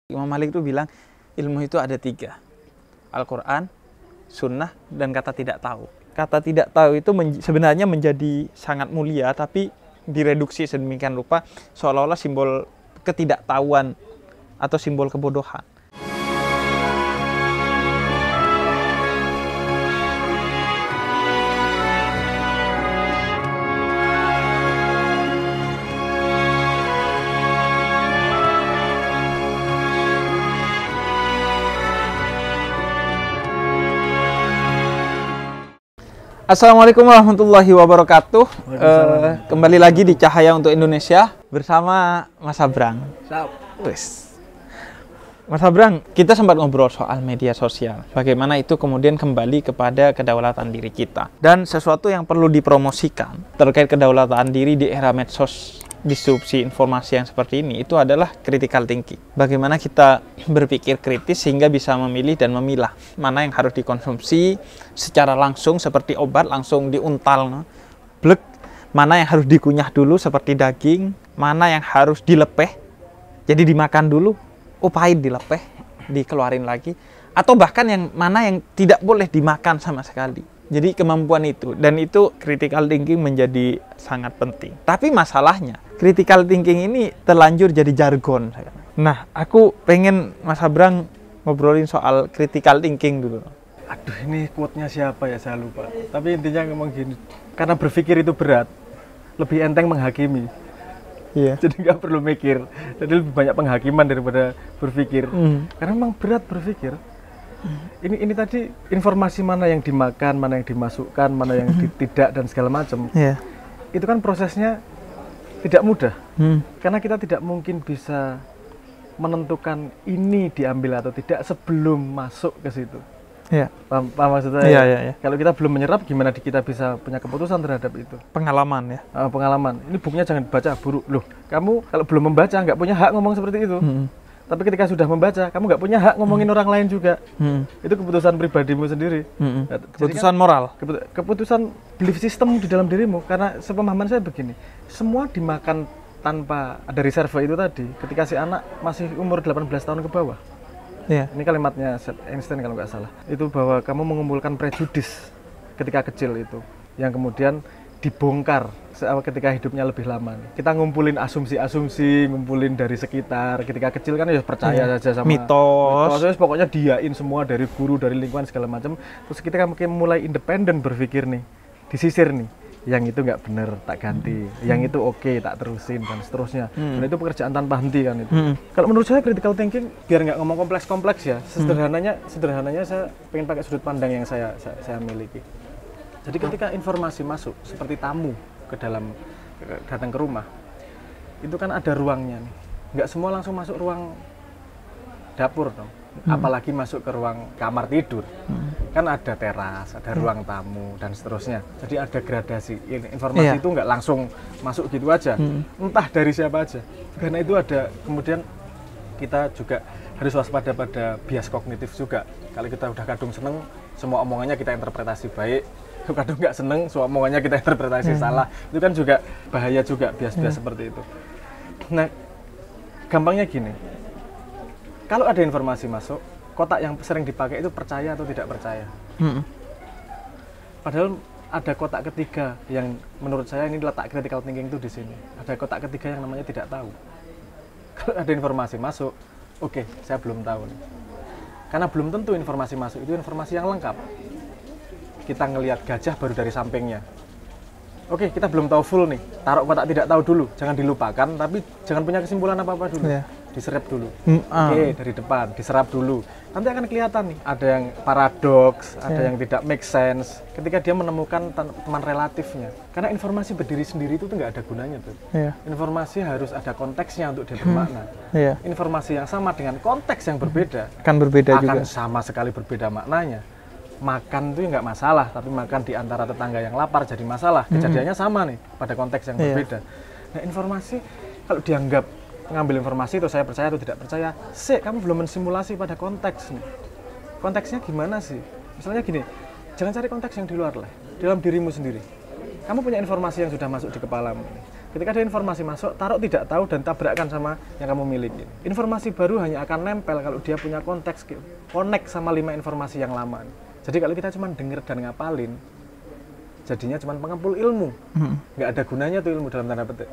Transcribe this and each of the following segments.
Imam Malik itu bilang ilmu itu ada 3, Al-Quran, Sunnah, dan kata tidak tahu. Kata tidak tahu itu sebenarnya menjadi sangat mulia, tapi direduksi sedemikian rupa seolah-olah simbol ketidaktahuan atau simbol kebodohan. Assalamualaikum warahmatullahi wabarakatuh. Kembali lagi di Cahaya untuk Indonesia bersama Mas Abrang. Mas Abrang, kita sempat ngobrol soal media sosial. Bagaimana itu kemudian kembali kepada kedaulatan diri kita. Dan sesuatu yang perlu dipromosikan terkait kedaulatan diri di era medsos, disrupsi informasi yang seperti ini, itu adalah critical thinking. Bagaimana kita berpikir kritis sehingga bisa memilih dan memilah mana yang harus dikonsumsi secara langsung seperti obat, langsung diuntal, blek, mana yang harus dikunyah dulu seperti daging, mana yang harus dilepeh, jadi dimakan dulu, pahit dilepeh, dikeluarin lagi, atau bahkan yang mana yang tidak boleh dimakan sama sekali. Jadi kemampuan itu, dan itu critical thinking menjadi sangat penting. Tapi masalahnya, critical thinking ini terlanjur jadi jargon. Nah, aku pengen Mas Abrang ngobrolin soal critical thinking dulu. Aduh, ini quote-nya siapa ya, saya lupa. Tapi intinya ngomong gini, karena berpikir itu berat, lebih enteng menghakimi. Iya. Jadi nggak perlu mikir, jadi lebih banyak penghakiman daripada berpikir. Karena memang berat berpikir. Ini tadi informasi mana yang dimakan, mana yang dimasukkan, mana yang tidak dan segala macam. Yeah. Itu kan prosesnya tidak mudah. Karena kita tidak mungkin bisa menentukan ini diambil atau tidak sebelum masuk ke situ. Yeah. Paham maksud saya? Yeah. Kalau kita belum menyerap, gimana kita bisa punya keputusan terhadap itu? Pengalaman ya. Pengalaman. Ini bukunya jangan dibaca buruk. Loh, kamu kalau belum membaca nggak punya hak ngomong seperti itu. Tapi ketika sudah membaca, kamu nggak punya hak ngomongin orang lain juga. Itu keputusan pribadimu sendiri. Keputusan moral. Keputusan belief system di dalam dirimu. Karena sepemahaman saya begini, semua dimakan tanpa ada reserve itu tadi. Ketika si anak masih umur 18 tahun ke bawah. Yeah. Ini kalimatnya Einstein kalau nggak salah. Itu bahwa kamu mengumpulkan prejudis ketika kecil itu. Yang kemudian dibongkar ketika hidupnya lebih lama. Kita ngumpulin asumsi-asumsi, ngumpulin dari sekitar. Ketika kecil kan ya percaya saja sama mitos. Pokoknya diain semua dari guru, dari lingkungan segala macam. Terus kita mungkin mulai independen berpikir nih, disisir nih. Yang itu nggak bener, tak ganti. Yang itu oke, tak terusin dan seterusnya. Dan itu pekerjaan tanpa henti kan itu. Kalau menurut saya critical thinking, biar nggak ngomong kompleks-kompleks ya, sederhananya saya pengen pakai sudut pandang yang saya miliki. Jadi ketika informasi masuk seperti tamu datang ke rumah, itu kan ada ruangnya nih. Nggak semua langsung masuk ruang dapur dong. Apalagi masuk ke ruang kamar tidur. Kan ada teras, ada ruang tamu dan seterusnya. Jadi ada gradasi. Informasi itu nggak langsung masuk gitu aja. Entah dari siapa aja. Karena itu ada, kemudian kita juga harus waspada pada bias kognitif juga. Kalau kita udah kadung seneng, semua omongannya kita interpretasi baik. Kadang nggak seneng, semua omongannya kita interpretasi salah. Itu kan juga bahaya juga, bias-bias seperti itu. Nah, gampangnya gini, kalau ada informasi masuk, kotak yang sering dipakai itu percaya atau tidak percaya. Padahal ada kotak ketiga yang menurut saya ini letak critical thinking itu di sini. Ada kotak ketiga yang namanya tidak tahu. Kalau ada informasi masuk, oke, saya belum tahu nih. Karena belum tentu informasi masuk itu informasi yang lengkap. Kita ngelihat gajah baru dari sampingnya. Oke, kita belum tahu full nih. Taruh kotak tidak tahu dulu, jangan dilupakan, tapi jangan punya kesimpulan apa-apa dulu. Diserap dulu. Oke, dari depan, diserap dulu. Nanti akan kelihatan nih, ada yang paradoks, ada yang tidak make sense. Ketika dia menemukan teman relatifnya. Karena informasi berdiri sendiri itu tuh nggak ada gunanya tuh. Informasi harus ada konteksnya untuk dia bermakna. Informasi yang sama dengan konteks yang berbeda, akan sama sekali berbeda maknanya. Makan itu nggak masalah, tapi makan di antara tetangga yang lapar jadi masalah. Kejadiannya sama nih, pada konteks yang berbeda. Nah, informasi, kalau dianggap ngambil informasi itu saya percaya atau tidak percaya, kamu belum mensimulasi pada konteks nih. Konteksnya gimana sih? Misalnya gini, jangan cari konteks yang di luar lah, dalam dirimu sendiri. kamu punya informasi yang sudah masuk di kepalamu. Ketika ada informasi masuk, taruh tidak tahu dan tabrakkan sama yang kamu miliki. Informasi baru hanya akan nempel kalau dia punya konteks, connect sama 5 informasi yang lama. Jadi kalau kita cuma denger dan ngapalin, jadinya cuma pengepul ilmu. Nggak ada gunanya tuh ilmu dalam tanda petik.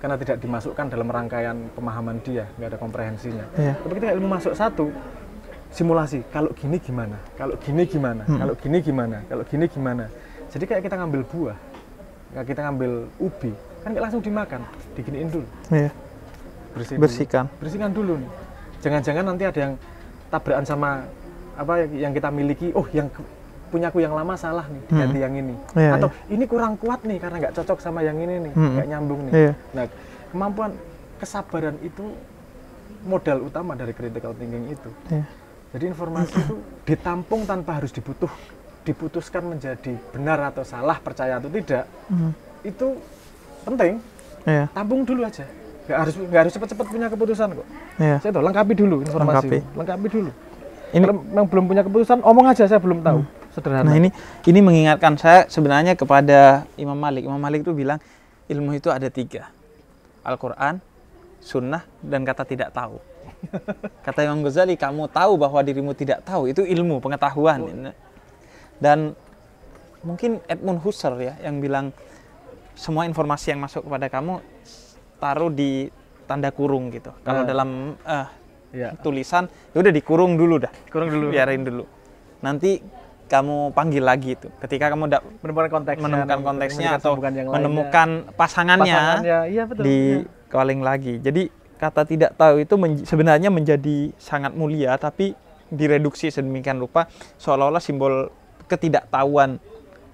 Karena tidak dimasukkan dalam rangkaian pemahaman dia, nggak ada komprehensinya. Tapi ketika ilmu masuk satu, simulasi, kalau gini gimana, kalau gini gimana, kalau gini gimana, kalau gini gimana. Jadi kayak kita ngambil buah, kayak kita ngambil ubi, kan nggak langsung dimakan, diginiin dulu. Bersihkan dulu nih. Jangan-jangan nanti ada yang tabrakan sama apa yang kita miliki. Oh, yang punyaku yang lama salah nih, diganti yang ini. Atau ini kurang kuat nih karena nggak cocok sama yang ini nih, nggak nyambung nih. Nah, kemampuan kesabaran itu modal utama dari critical thinking itu. Jadi informasi itu ditampung tanpa harus diputuskan menjadi benar atau salah, percaya atau tidak. Itu penting. Tampung dulu aja. Nggak harus cepat-cepat punya keputusan kok. Saya tahu, lengkapi dulu informasi. Lengkapi dulu. Ini kalau memang belum punya keputusan, omong aja, saya belum tahu. Sederhana. Nah, ini mengingatkan saya sebenarnya kepada Imam Malik. Imam Malik itu bilang ilmu itu ada 3. Al-Quran, Sunnah, dan kata tidak tahu. Kata Imam Ghazali, kamu tahu bahwa dirimu tidak tahu, itu ilmu, pengetahuan. Dan mungkin Edmund Husserl ya yang bilang semua informasi yang masuk kepada kamu taruh di tanda kurung gitu. Kalau dalam tulisan, ya udah dikurung dulu dah. Kurung dulu. Biarin dulu. Nanti kamu panggil lagi itu. Ketika kamu menemukan konteksnya atau menemukan pasangannya di calling lagi. Jadi kata tidak tahu itu sebenarnya menjadi sangat mulia, tapi direduksi sedemikian rupa seolah-olah simbol ketidaktahuan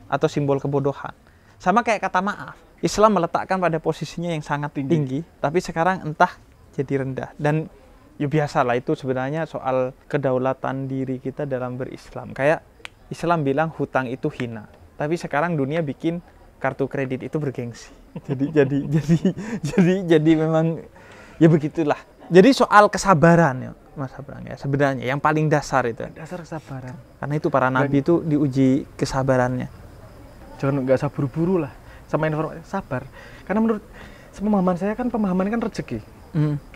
atau simbol kebodohan. Sama kayak kata maaf. Islam meletakkan pada posisinya yang sangat tinggi, tapi sekarang entah jadi rendah. Dan ya biasalah, itu sebenarnya soal kedaulatan diri kita dalam berislam. Kayak Islam bilang hutang itu hina, tapi sekarang dunia bikin kartu kredit itu bergengsi. Jadi memang ya begitulah. Jadi soal kesabaran ya, Mas Abrang ya, sebenarnya yang paling dasar itu. Dasar kesabaran. Karena itu para nabi itu diuji kesabarannya. Jangan nggak usah buru-buru lah sama informasi, sabar. Karena menurut pemahaman saya kan, pemahaman kan rezeki.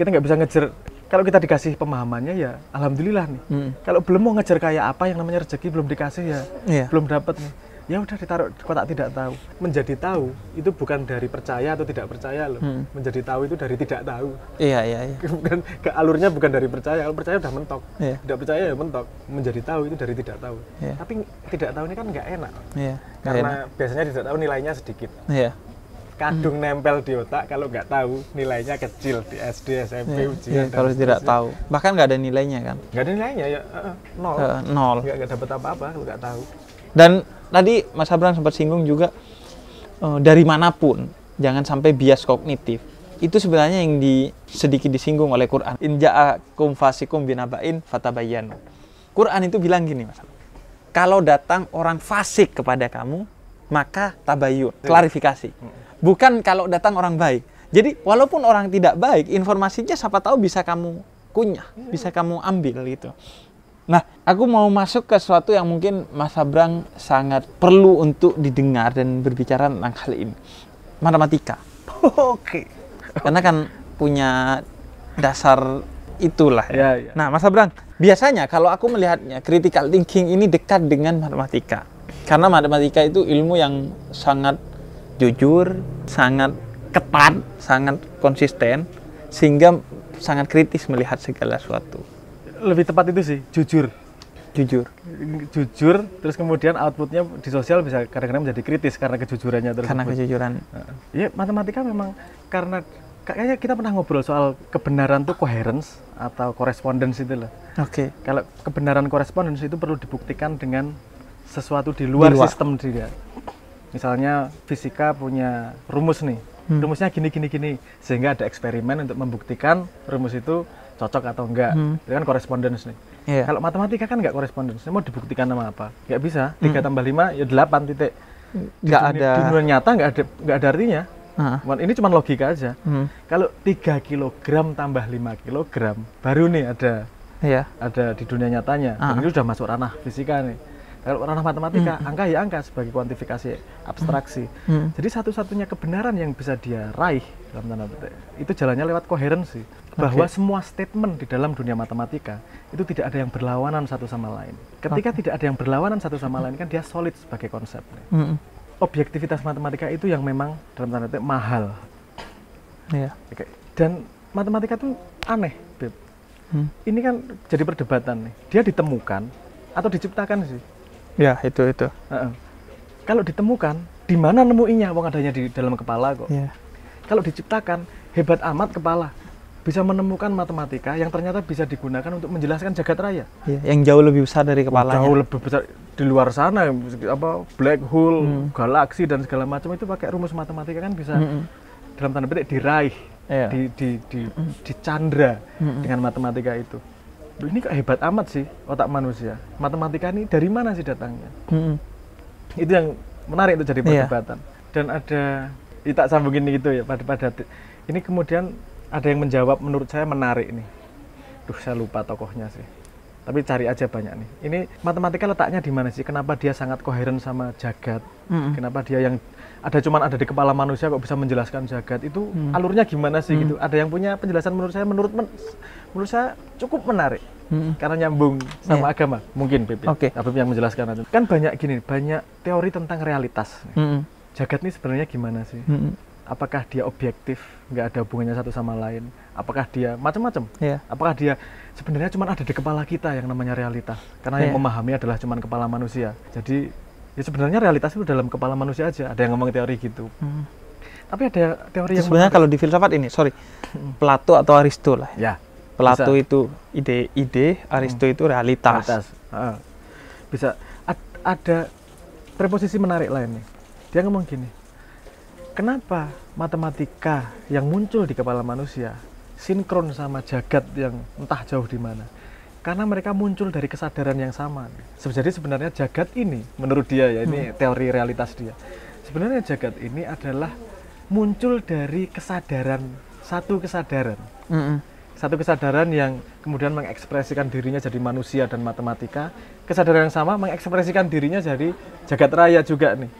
Kita nggak bisa ngejar. Kalau kita dikasih pemahamannya ya alhamdulillah nih. Kalau belum mau ngejar kayak apa yang namanya rezeki belum dikasih ya belum dapat nih. Ya udah ditaruh kotak tidak tahu. Menjadi tahu itu bukan dari percaya atau tidak percaya loh. Menjadi tahu itu dari tidak tahu. Iya. Bukan alurnya bukan dari percaya. Kalau percaya udah mentok. Tidak percaya ya mentok. Menjadi tahu itu dari tidak tahu. Tapi tidak tahu ini kan nggak enak. Karena biasanya tidak tahu nilainya sedikit. Kadung nempel di otak, kalau nggak tahu nilainya kecil di SD, SMP, ujian. Kalau tidak tahu, bahkan nggak ada nilainya kan? Nggak ada nilainya ya, nol. Nol. Nggak dapat apa-apa kalau nggak tahu. Dan tadi Mas Abraham sempat singgung juga dari manapun jangan sampai bias kognitif. Itu sebenarnya yang sedikit disinggung oleh Quran. In ja'akum fasikum binaba'in fatabayyanu. Quran itu bilang gini, Mas. Kalau datang orang fasik kepada kamu, maka tabayyun, klarifikasi. Bukan kalau datang orang baik. Jadi walaupun orang tidak baik, informasinya siapa tahu bisa kamu kunyah, bisa kamu ambil gitu. Nah, aku mau masuk ke sesuatu yang mungkin Mas Abrang sangat perlu untuk didengar dan berbicara tentang hal ini. Matematika. Oke. Karena kan punya dasar itulah ya. Ya. Nah, Mas Abrang, biasanya kalau aku melihatnya critical thinking ini dekat dengan matematika. Karena matematika itu ilmu yang sangat jujur, sangat ketat, sangat konsisten, sehingga sangat kritis melihat segala sesuatu. Lebih tepat itu sih, jujur. Jujur, terus kemudian outputnya di sosial bisa kadang-kadang menjadi kritis karena kejujurannya tersebut. Karena kejujuran. Ya, matematika memang karena kayaknya kita pernah ngobrol soal kebenaran tuh coherence atau correspondence itu loh. Oke. Kalau kebenaran correspondence itu perlu dibuktikan dengan sesuatu di luar sistem dia. Misalnya fisika punya rumus nih, rumusnya gini, sehingga ada eksperimen untuk membuktikan rumus itu cocok atau enggak. Itu kan correspondence nih. Kalau matematika kan enggak correspondence, mau dibuktikan sama apa? Nggak bisa, 3 tambah 5 ya 8 titik. Nggak ada. Di dunia nyata nggak ada artinya. Ini cuma logika aja. Kalau 3 kg tambah 5 kg, baru nih ada di dunia nyatanya. Dan ini sudah masuk ranah fisika nih. Kalau ranah matematika, angka ya angka sebagai kuantifikasi abstraksi. Jadi satu-satunya kebenaran yang bisa dia raih dalam tanda petik itu jalannya lewat koherensi. Bahwa semua statement di dalam dunia matematika itu tidak ada yang berlawanan satu sama lain. Ketika tidak ada yang berlawanan satu sama lain kan dia solid sebagai konsep. Objektivitas matematika itu yang memang dalam tanda petik mahal. Oke. Dan matematika itu aneh, Beb. Ini kan jadi perdebatan nih. Dia ditemukan atau diciptakan sih? Ya, itu. Kalau ditemukan, di mana nemuinya? Wong adanya di dalam kepala kok. Kalau diciptakan, hebat amat kepala. Bisa menemukan matematika yang ternyata bisa digunakan untuk menjelaskan jagat raya. Yang jauh lebih besar dari kepalanya. Jauh lebih besar di luar sana, apa black hole, galaksi dan segala macam itu pakai rumus matematika kan bisa dalam tanda petik diraih, dicandra dengan matematika itu. Ini kok hebat amat sih otak manusia. Matematika ini dari mana sih datangnya? Itu yang menarik untuk jadi perdebatan. Dan ada, tak sambungin gitu ya pada ini kemudian ada yang menjawab menurut saya menarik nih. Saya lupa tokohnya sih. Tapi cari aja banyak nih. Ini matematika letaknya di mana sih? Kenapa dia sangat koheren sama jagat? Kenapa dia yang cuman ada di kepala manusia kok bisa menjelaskan jagat? Itu alurnya gimana sih gitu? Ada yang punya penjelasan menurut saya cukup menarik. Karena nyambung sama agama. Mungkin Beb. Habib yang menjelaskan itu. Kan banyak teori tentang realitas. Jagat ini sebenarnya gimana sih? Apakah dia objektif, nggak ada hubungannya satu sama lain? Apakah dia macam-macam? Apakah dia sebenarnya cuma ada di kepala kita yang namanya realitas? Karena yang memahami adalah cuma kepala manusia. Jadi ya sebenarnya realitas itu dalam kepala manusia aja. Ada yang ngomong teori gitu. Tapi ada teori yang sebenarnya kalau di filsafat ini, Plato atau Aristo lah. Plato bisa. itu ide, Aristo itu realitas. Bisa. Ada preposisi menarik lain nih. Dia ngomong gini. Kenapa matematika yang muncul di kepala manusia sinkron sama jagat yang entah jauh di mana? Karena mereka muncul dari kesadaran yang sama. Jadi sebenarnya jagat ini, menurut dia ya, ini teori realitas dia. Sebenarnya jagat ini adalah muncul dari satu kesadaran yang kemudian mengekspresikan dirinya jadi manusia dan matematika. Kesadaran yang sama mengekspresikan dirinya jadi jagat raya juga nih.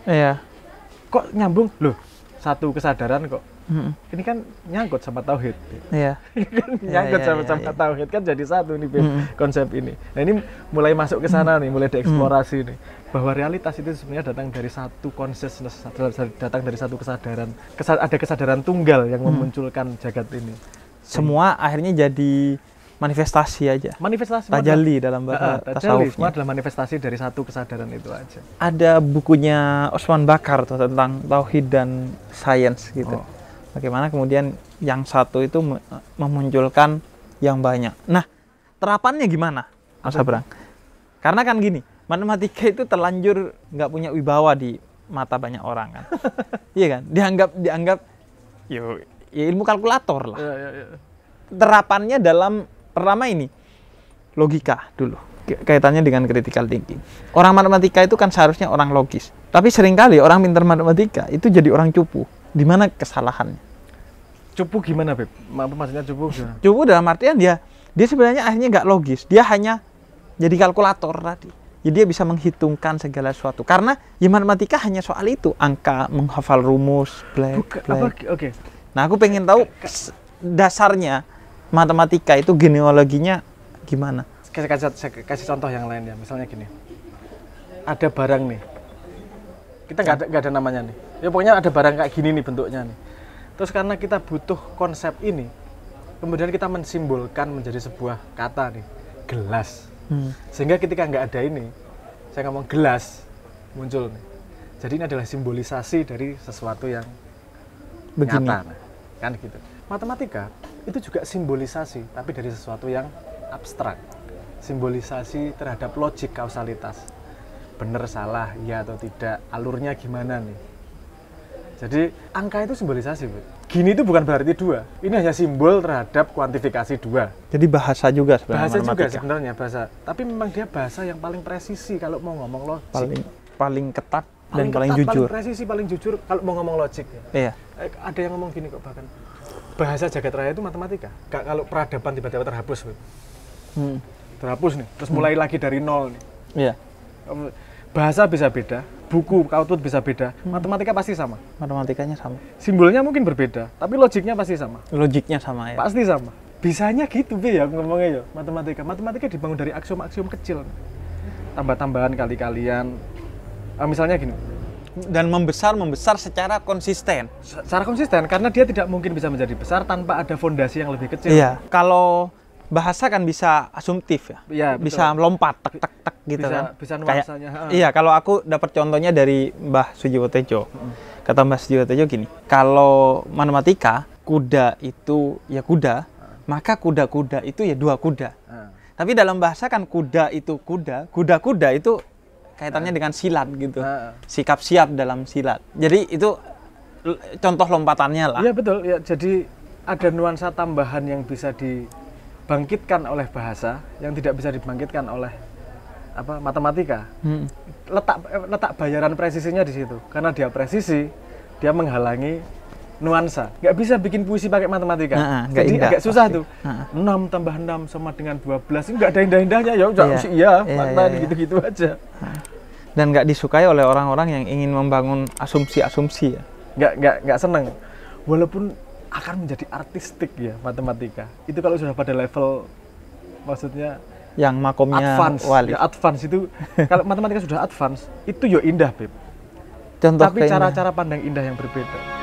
Kok nyambung? Loh, satu kesadaran kok. Ini kan nyangkut sama tauhid. Nyangkut sama tauhid kan jadi satu nih konsep ini. Nah ini mulai masuk ke sana nih, mulai dieksplorasi nih. Bahwa realitas itu sebenarnya datang dari satu consciousness, datang dari satu kesadaran. Ada kesadaran tunggal yang memunculkan jagat ini. Semua akhirnya jadi manifestasi aja. Tajalli dalam bahasa tasawufnya. Semua adalah manifestasi dari satu kesadaran itu aja. Ada bukunya Osman Bakar tuh tentang tauhid dan sains gitu. Bagaimana kemudian yang satu itu memunculkan yang banyak. Nah, terapannya gimana, Mas Abrang? Karena kan gini, matematika itu terlanjur nggak punya wibawa di mata banyak orang kan. Iya kan? Dianggap ya ilmu kalkulator lah. Terapannya dalam pertama ini logika dulu, kaitannya dengan critical thinking. Orang matematika itu kan seharusnya orang logis, tapi seringkali orang pintar matematika itu jadi orang cupu. Di mana kesalahannya? Cupu gimana, Beb? Maksudnya cupu gimana? Cupu dalam artian dia sebenarnya akhirnya nggak logis, dia hanya jadi kalkulator tadi. Jadi dia bisa menghitungkan segala sesuatu. Karena ya matematika hanya soal itu, angka, menghafal rumus, Nah aku pengen tahu dasarnya matematika itu genealoginya gimana? Saya kasih contoh yang lain ya, misalnya gini. Ada barang nih, kita nggak ada namanya nih. Ya pokoknya ada barang kayak gini nih bentuknya nih. Terus karena kita butuh konsep ini, kemudian kita mensimbolkan menjadi sebuah kata nih, gelas. Sehingga ketika nggak ada ini, saya ngomong gelas muncul nih. Jadi ini adalah simbolisasi dari sesuatu yang begini. Nyata, kan gitu. Matematika itu juga simbolisasi, tapi dari sesuatu yang abstrak. Simbolisasi terhadap logik kausalitas. Benar, salah, ya atau tidak, alurnya gimana nih. Jadi angka itu simbolisasi, Bu. Gini itu bukan berarti dua. Ini hanya simbol terhadap kuantifikasi dua. Jadi bahasa juga sebenarnya. Bahasa juga sebenarnya bahasa. Tapi memang dia bahasa yang paling presisi kalau mau ngomong logik. Paling ketat dan paling jujur. Paling presisi, paling jujur kalau mau ngomong logik. Iya. Ada yang ngomong gini kok bahkan. Bahasa jagat raya itu matematika. Kalau peradaban tiba-tiba terhapus, terhapus nih, terus mulai lagi dari nol nih. Iya. Bahasa bisa beda, buku output bisa beda, matematika pasti sama. Matematikanya sama. Simbolnya mungkin berbeda, tapi logiknya pasti sama. Logiknya sama ya. Pasti sama. Bisanya gitu Be ya ngomongnya ya. Matematika dibangun dari aksiom-aksiom kecil. Tambah-tambahan kali-kalian. Misalnya gini, Dan membesar secara konsisten. secara konsisten karena dia tidak mungkin bisa menjadi besar tanpa ada fondasi yang lebih kecil. Iya. Kalau bahasa kan bisa asumtif ya. Iya, betul. Bisa lompat tek tek tek gitu Bisa- kan. bisa nuansanya, Iya, kalau aku dapat contohnya dari Mbah Sujiwo Tejo. Kata Mbah Sujiwo Tejo gini, kalau matematika kuda itu ya kuda, maka kuda-kuda itu ya dua kuda. Tapi dalam bahasa kan kuda itu kuda, kuda-kuda itu kaitannya dengan silat gitu. Sikap siap dalam silat. Jadi itu contoh lompatannya lah. Iya betul. Ya, jadi ada nuansa tambahan yang bisa dibangkitkan oleh bahasa yang tidak bisa dibangkitkan oleh matematika. Letak bayaran presisinya di situ. Karena dia presisi, dia menghalangi nuansa. Nggak bisa bikin puisi pakai matematika. Nggak Jadi indah, agak susah pasti. tuh. 6 tambah 6 sama dengan 12. Nggak ada indah-indahnya. Ya udah iya, gitu-gitu aja. Dan nggak disukai oleh orang-orang yang ingin membangun asumsi-asumsi ya. Nggak seneng. Walaupun akan menjadi artistik ya matematika. Itu kalau sudah pada level, maksudnya Yang makomnya advance. wali. Ya, advance itu kalau matematika sudah advance, itu ya indah, Beb. Contoh Tapi keindahan. cara-cara pandang indah yang berbeda.